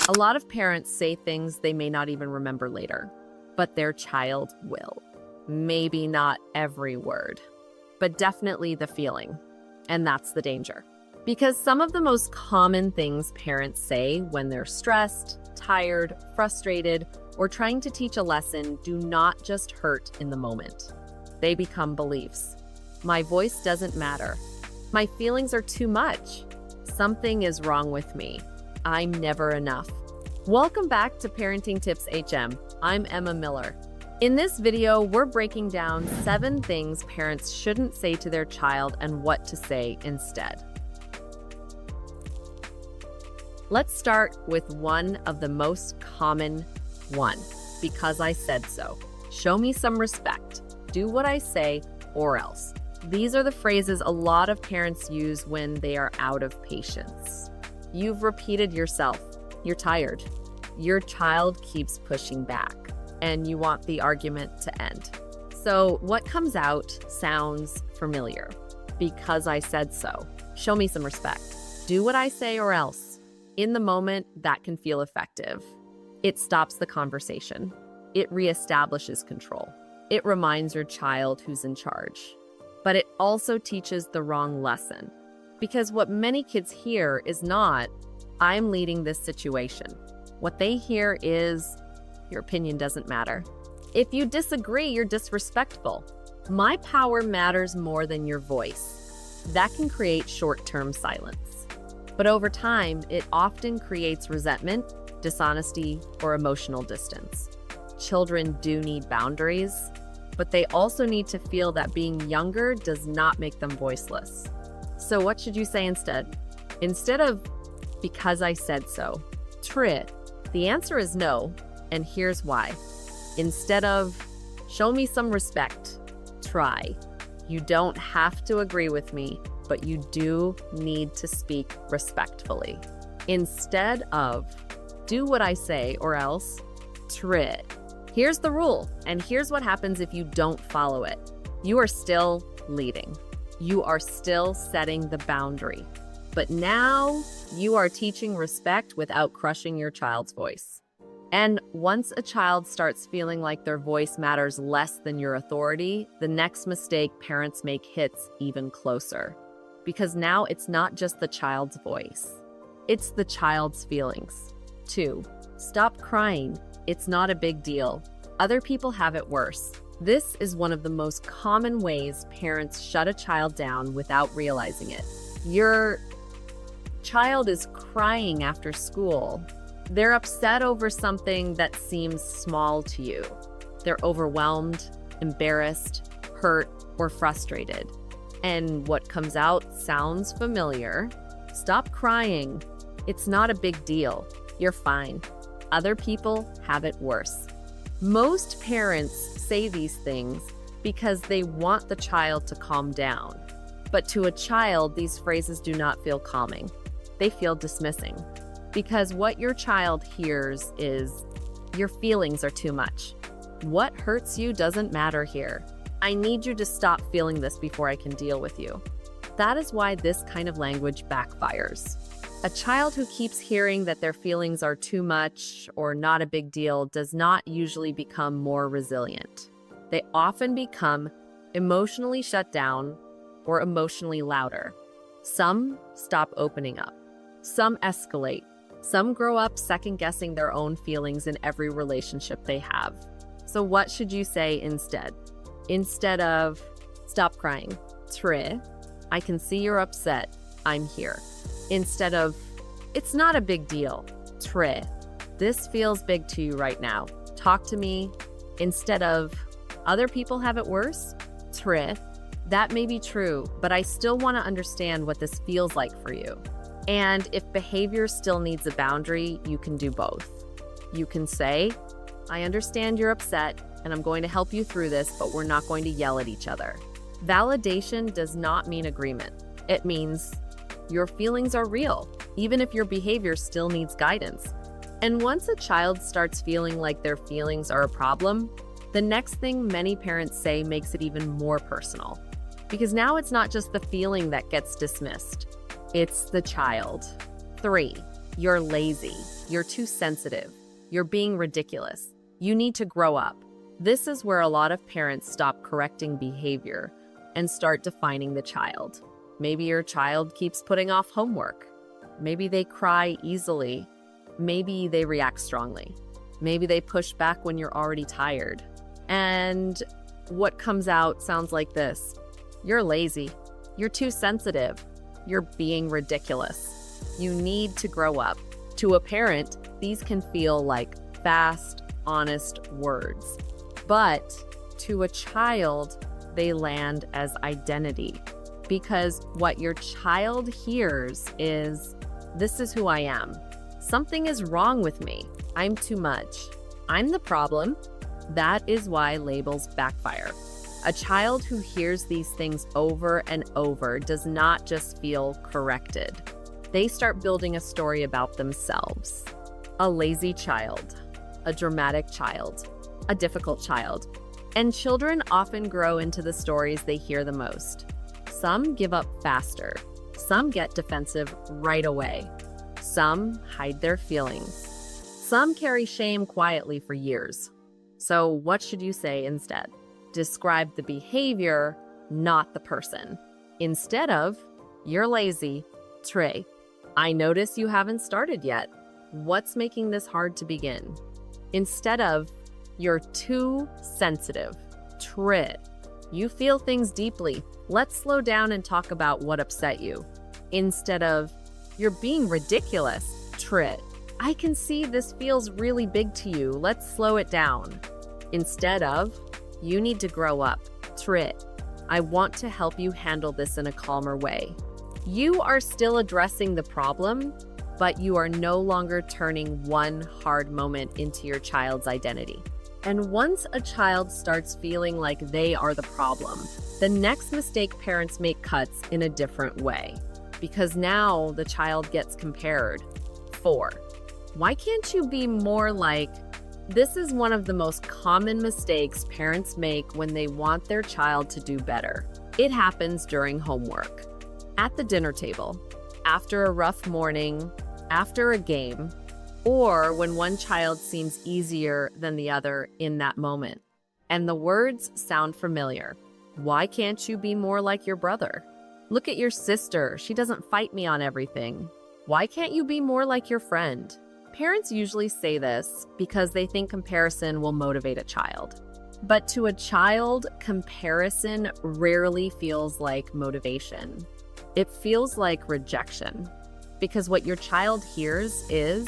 A lot of parents say things they may not even remember later, but their child will. Maybe not every word, but definitely the feeling. And that's the danger. Because some of the most common things parents say when they're stressed, tired, frustrated, or trying to teach a lesson do not just hurt in the moment. They become beliefs. My voice doesn't matter. My feelings are too much. Something is wrong with me. I'm never enough. Welcome back to Parenting Tips HM. I'm Emma Miller. In this video, we're breaking down 7 things parents shouldn't say to their child and what to say instead. Let's start with one of the most common one, because I said so. Show me some respect. Do what I say or else. These are the phrases a lot of parents use when they are out of patience. You've repeated yourself. You're tired. Your child keeps pushing back, and you want the argument to end. So what comes out sounds familiar. Because I said so. Show me some respect. Do what I say or else. In the moment, that can feel effective. It stops the conversation. It reestablishes control. It reminds your child who's in charge. But it also teaches the wrong lesson. Because what many kids hear is not, I'm leading this situation. What they hear is, your opinion doesn't matter. If you disagree, you're disrespectful. My power matters more than your voice. That can create short-term silence. But over time, it often creates resentment, dishonesty, or emotional distance. Children do need boundaries, but they also need to feel that being younger does not make them voiceless. So what should you say instead? Instead of, because I said so, the answer is no, and here's why. Instead of, show me some respect, try. You don't have to agree with me, but you do need to speak respectfully. Instead of, do what I say or else, here's the rule, and here's what happens if you don't follow it. You are still leading. You are still setting the boundary. But now you are teaching respect without crushing your child's voice. And once a child starts feeling like their voice matters less than your authority, the next mistake parents make hits even closer. Because now it's not just the child's voice. It's the child's feelings. 2, stop crying. It's not a big deal. Other people have it worse. This is one of the most common ways parents shut a child down without realizing it. Your child is crying after school. They're upset over something that seems small to you. They're overwhelmed, embarrassed, hurt, or frustrated. And what comes out sounds familiar. Stop crying. It's not a big deal. You're fine. Other people have it worse. Most parents say these things because they want the child to calm down. But to a child, these phrases do not feel calming. They feel dismissing. Because what your child hears is, your feelings are too much. What hurts you doesn't matter here. I need you to stop feeling this before I can deal with you. That is why this kind of language backfires. A child who keeps hearing that their feelings are too much or not a big deal does not usually become more resilient. They often become emotionally shut down or emotionally louder. Some stop opening up. Some escalate. Some grow up second-guessing their own feelings in every relationship they have. So what should you say instead? Instead of, stop crying, I can see you're upset, I'm here. Instead of, it's not a big deal, this feels big to you right now, talk to me. Instead of, other people have it worse, that may be true, but I still want to understand what this feels like for you. And if behavior still needs a boundary, you can do both. You can say, I understand you're upset, and I'm going to help you through this, but we're not going to yell at each other. Validation does not mean agreement. It means your feelings are real, even if your behavior still needs guidance. And once a child starts feeling like their feelings are a problem, the next thing many parents say makes it even more personal. Because now it's not just the feeling that gets dismissed, it's the child. 3, You're lazy. You're too sensitive. You're being ridiculous. You need to grow up. This is where a lot of parents stop correcting behavior and start defining the child. Maybe your child keeps putting off homework. Maybe they cry easily. Maybe they react strongly. Maybe they push back when you're already tired. And what comes out sounds like this. You're lazy. You're too sensitive. You're being ridiculous. You need to grow up. To a parent, these can feel like fast, honest words. But to a child, they land as identity. Because what your child hears is, this is who I am. Something is wrong with me. I'm too much. I'm the problem. That is why labels backfire. A child who hears these things over and over does not just feel corrected. They start building a story about themselves. A lazy child, a dramatic child, a difficult child. And children often grow into the stories they hear the most. Some give up faster. Some get defensive right away. Some hide their feelings. Some carry shame quietly for years. So what should you say instead? Describe the behavior, not the person. Instead of, you're lazy, Trey, I notice you haven't started yet. What's making this hard to begin? Instead of, you're too sensitive, Trey, you feel things deeply. Let's slow down and talk about what upset you. Instead of, you're being ridiculous, Trey, I can see this feels really big to you. Let's slow it down. Instead of, you need to grow up, Trey, I want to help you handle this in a calmer way. You are still addressing the problem, but you are no longer turning one hard moment into your child's identity. And once a child starts feeling like they are the problem, the next mistake parents make cuts in a different way. Because now the child gets compared. 4. Why can't you be more like? This is one of the most common mistakes parents make when they want their child to do better. It happens during homework, at the dinner table, after a rough morning, after a game, or when one child seems easier than the other in that moment. And the words sound familiar. Why can't you be more like your brother? Look at your sister. She doesn't fight me on everything. Why can't you be more like your friend? Parents usually say this because they think comparison will motivate a child. But to a child, comparison rarely feels like motivation. It feels like rejection. Because what your child hears is,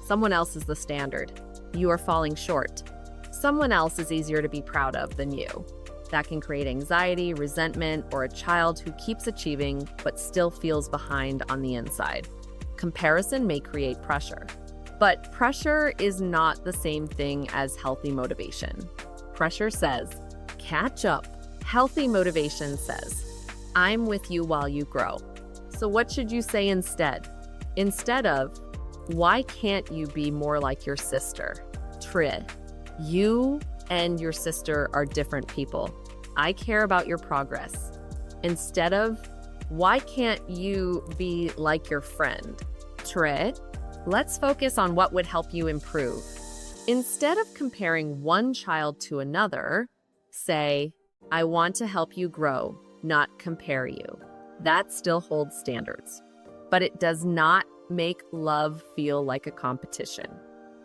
someone else is the standard. You are falling short. Someone else is easier to be proud of than you. That can create anxiety, resentment, or a child who keeps achieving but still feels behind on the inside. Comparison may create pressure. But pressure is not the same thing as healthy motivation. Pressure says, catch up. Healthy motivation says, I'm with you while you grow. So what should you say instead? Instead of, why can't you be more like your sister? Trey, you and your sister are different people. I care about your progress. Instead of, why can't you be like your friend? Trey, let's focus on what would help you improve. Instead of comparing one child to another, say, I want to help you grow, not compare you. That still holds standards, but it does not make love feel like a competition.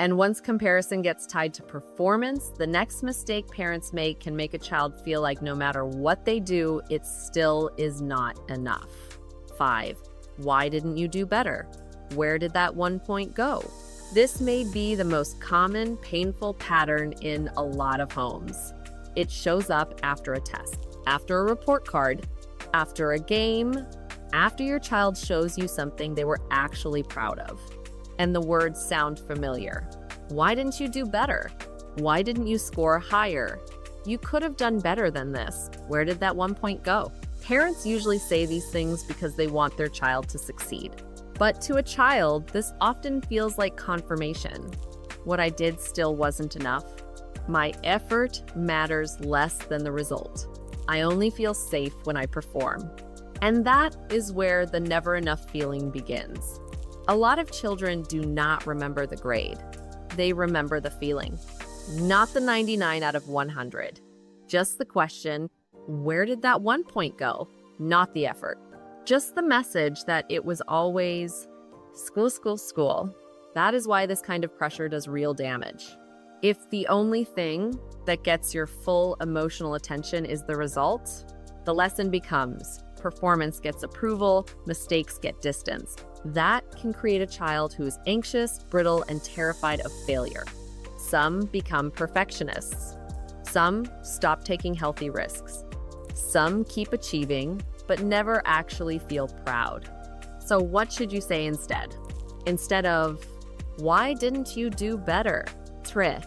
And once comparison gets tied to performance, the next mistake parents make can make a child feel like no matter what they do, it still is not enough. 5. Why didn't you do better? Where did that 1 point go? This may be the most common, painful pattern in a lot of homes. It shows up after a test, after a report card, after a game, after your child shows you something they were actually proud of. And the words sound familiar. Why didn't you do better? Why didn't you score higher? You could have done better than this. Where did that 1 point go? Parents usually say these things because they want their child to succeed. But to a child, this often feels like confirmation. What I did still wasn't enough. My effort matters less than the result. I only feel safe when I perform. And that is where the never enough feeling begins. A lot of children do not remember the grade. They remember the feeling. Not the 99 out of 100. Just the question, where did that 1 point go? Not the effort. Just the message that it was always school, school, school. That is why this kind of pressure does real damage. If the only thing that gets your full emotional attention is the result, the lesson becomes performance gets approval, mistakes get distance. That can create a child who is anxious, brittle, and terrified of failure. Some become perfectionists. Some stop taking healthy risks. Some keep achieving, but never actually feel proud. So what should you say instead? Instead of, why didn't you do better? Tre,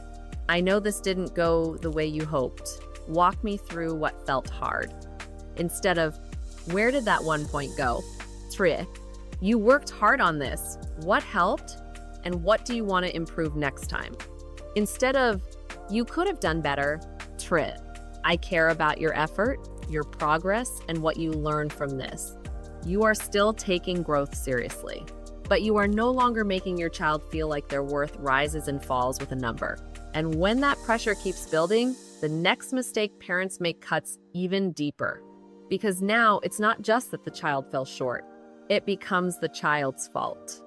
I know this didn't go the way you hoped. Walk me through what felt hard. Instead of, where did that 1 point go? Tre, you worked hard on this. What helped? And what do you want to improve next time? Instead of, you could have done better. Tre, I care about your effort, your progress, and what you learn from this. You are still taking growth seriously, but you are no longer making your child feel like their worth rises and falls with a number. And when that pressure keeps building, the next mistake parents make cuts even deeper. Because now it's not just that the child fell short. It becomes the child's fault.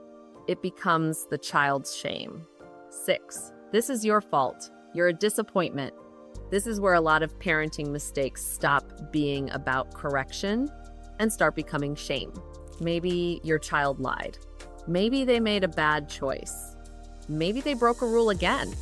It becomes the child's shame. 6. This is your fault. You're a disappointment. This is where a lot of parenting mistakes stop being about correction and start becoming shame. Maybe your child lied. Maybe they made a bad choice. Maybe they broke a rule again.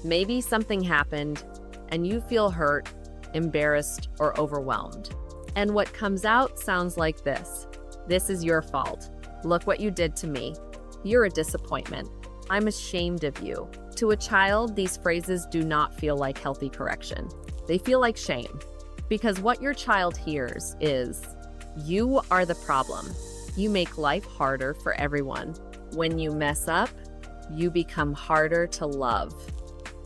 Maybe something happened and you feel hurt, embarrassed, or overwhelmed. And what comes out sounds like this. This is your fault. Look what you did to me. You're a disappointment. I'm ashamed of you. To a child, these phrases do not feel like healthy correction. They feel like shame. Because what your child hears is, you are the problem. You make life harder for everyone. When you mess up, you become harder to love.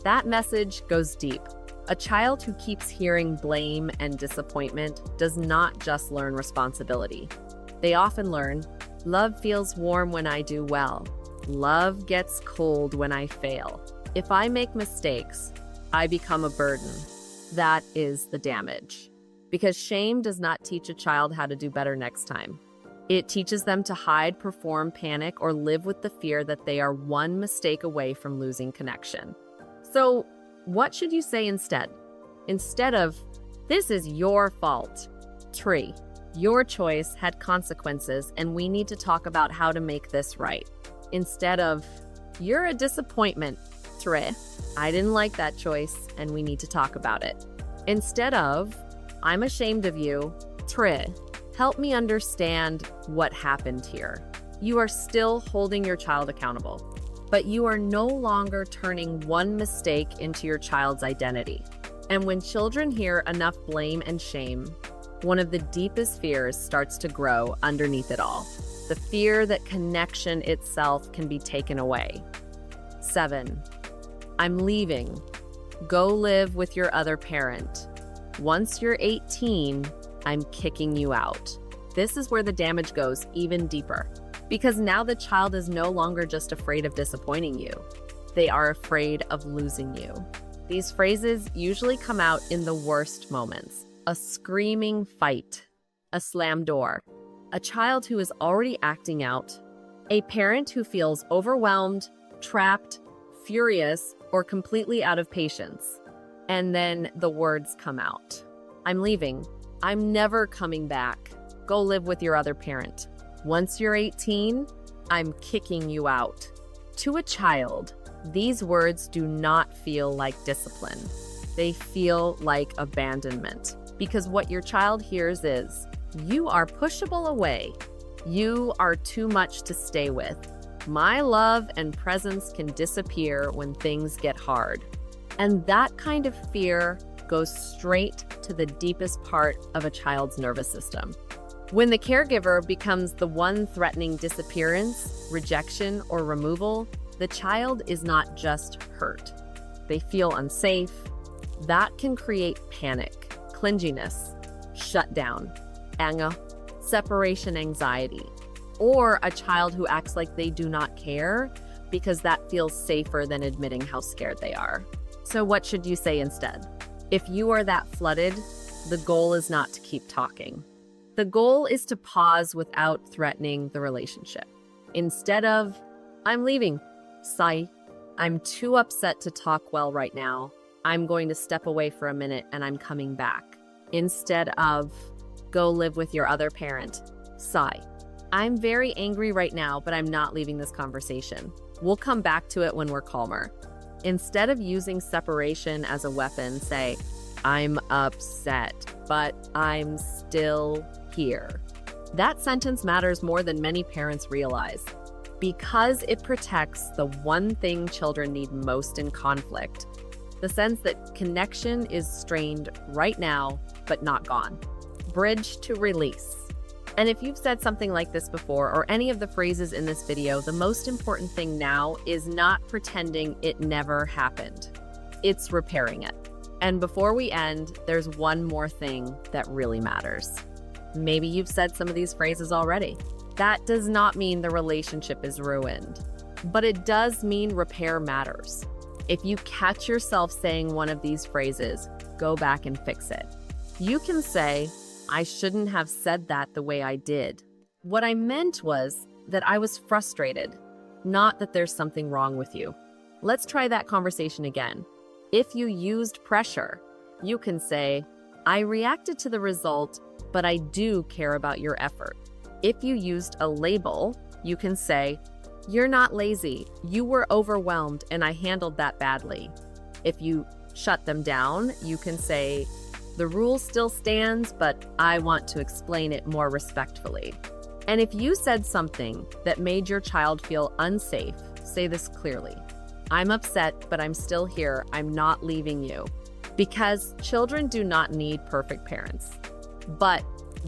That message goes deep. A child who keeps hearing blame and disappointment does not just learn responsibility. They often learn, love feels warm when I do well. Love gets cold when I fail. If I make mistakes, I become a burden. That is the damage. Because shame does not teach a child how to do better next time. It teaches them to hide, perform, panic, or live with the fear that they are one mistake away from losing connection. So, what should you say instead? Instead of, this is your fault. Tre, your choice had consequences and we need to talk about how to make this right. Instead of, you're a disappointment. Tre, I didn't like that choice and we need to talk about it. Instead of, I'm ashamed of you. Tre, help me understand what happened here. You are still holding your child accountable. But you are no longer turning one mistake into your child's identity. And when children hear enough blame and shame, one of the deepest fears starts to grow underneath it all. The fear that connection itself can be taken away. 7. I'm leaving. Go live with your other parent. Once you're 18, I'm kicking you out. This is where the damage goes even deeper. Because now the child is no longer just afraid of disappointing you. They are afraid of losing you. These phrases usually come out in the worst moments. A screaming fight, a slammed door, a child who is already acting out, a parent who feels overwhelmed, trapped, furious, or completely out of patience. And then the words come out. I'm leaving. I'm never coming back. Go live with your other parent. Once you're 18, I'm kicking you out. To a child, these words do not feel like discipline. They feel like abandonment. Because what your child hears is, you are pushable away. You are too much to stay with. My love and presence can disappear when things get hard. And that kind of fear goes straight to the deepest part of a child's nervous system. When the caregiver becomes the one threatening disappearance, rejection, or removal, the child is not just hurt. They feel unsafe. That can create panic, clinginess, shutdown, anger, separation anxiety, or a child who acts like they do not care because that feels safer than admitting how scared they are. So what should you say instead? If you are that flooded, the goal is not to keep talking. The goal is to pause without threatening the relationship. Instead of, I'm leaving, sigh, I'm too upset to talk well right now. I'm going to step away for a minute and I'm coming back. Instead of, go live with your other parent, sigh, I'm very angry right now, but I'm not leaving this conversation. We'll come back to it when we're calmer. Instead of using separation as a weapon, say, I'm upset, but I'm still here. That sentence matters more than many parents realize because it protects the one thing children need most in conflict, the sense that connection is strained right now, but not gone. Bridge to release. And if you've said something like this before, or any of the phrases in this video, the most important thing now is not pretending it never happened. It's repairing it. And before we end, there's one more thing that really matters. Maybe you've said some of these phrases already. That does not mean the relationship is ruined, but it does mean repair matters. If you catch yourself saying one of these phrases, go back and fix it. You can say, I shouldn't have said that the way I did. What I meant was that I was frustrated, not that there's something wrong with you. Let's try that conversation again. If you used pressure, you can say, I reacted to the result, but I do care about your effort. If you used a label, you can say, you're not lazy, you were overwhelmed and I handled that badly. If you shut them down, you can say, the rule still stands, but I want to explain it more respectfully. And if you said something that made your child feel unsafe, say this clearly. I'm upset, but I'm still here. I'm not leaving you. Because children do not need perfect parents, but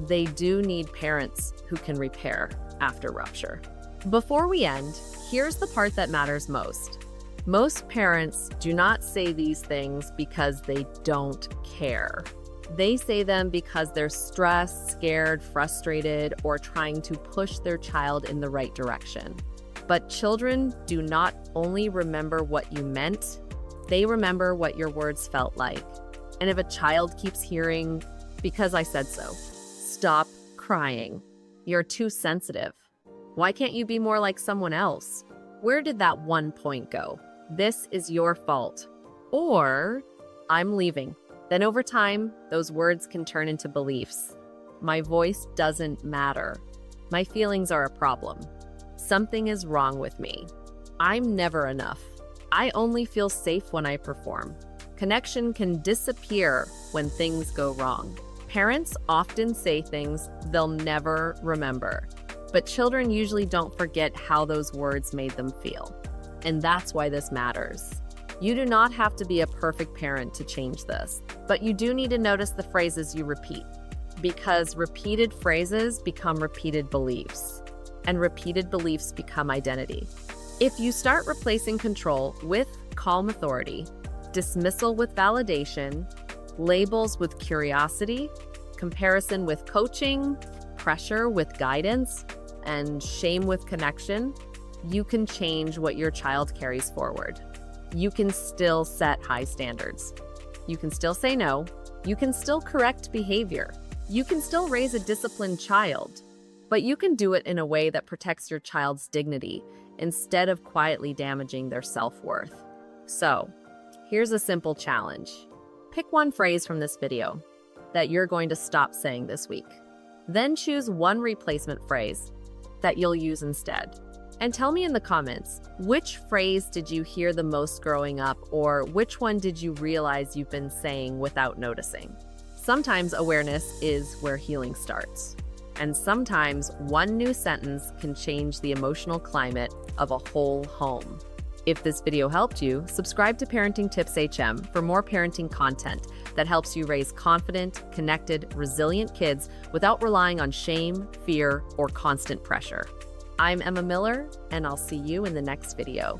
they do need parents who can repair after rupture. Before we end, here's the part that matters most. Most parents do not say these things because they don't care. They say them because they're stressed, scared, frustrated, or trying to push their child in the right direction. But children do not only remember what you meant, they remember what your words felt like. And if a child keeps hearing, because I said so, stop crying. You're too sensitive. Why can't you be more like someone else? Where did that one point go? This is your fault. Or, I'm leaving. Then over time, those words can turn into beliefs. My voice doesn't matter. My feelings are a problem. Something is wrong with me. I'm never enough. I only feel safe when I perform. Connection can disappear when things go wrong. Parents often say things they'll never remember, but children usually don't forget how those words made them feel. And that's why this matters. You do not have to be a perfect parent to change this, but you do need to notice the phrases you repeat, because repeated phrases become repeated beliefs, and repeated beliefs become identity. If you start replacing control with calm authority, dismissal with validation, labels with curiosity, comparison with coaching, pressure with guidance, and shame with connection, you can change what your child carries forward. You can still set high standards. You can still say no. You can still correct behavior. You can still raise a disciplined child, but you can do it in a way that protects your child's dignity instead of quietly damaging their self-worth. So, here's a simple challenge. Pick one phrase from this video that you're going to stop saying this week. Then choose one replacement phrase that you'll use instead. And tell me in the comments, which phrase did you hear the most growing up, or which one did you realize you've been saying without noticing? Sometimes awareness is where healing starts. And sometimes one new sentence can change the emotional climate of a whole home. If this video helped you, subscribe to Parenting Tips HM for more parenting content that helps you raise confident, connected, resilient kids without relying on shame, fear, or constant pressure. I'm Emma Miller, and I'll see you in the next video.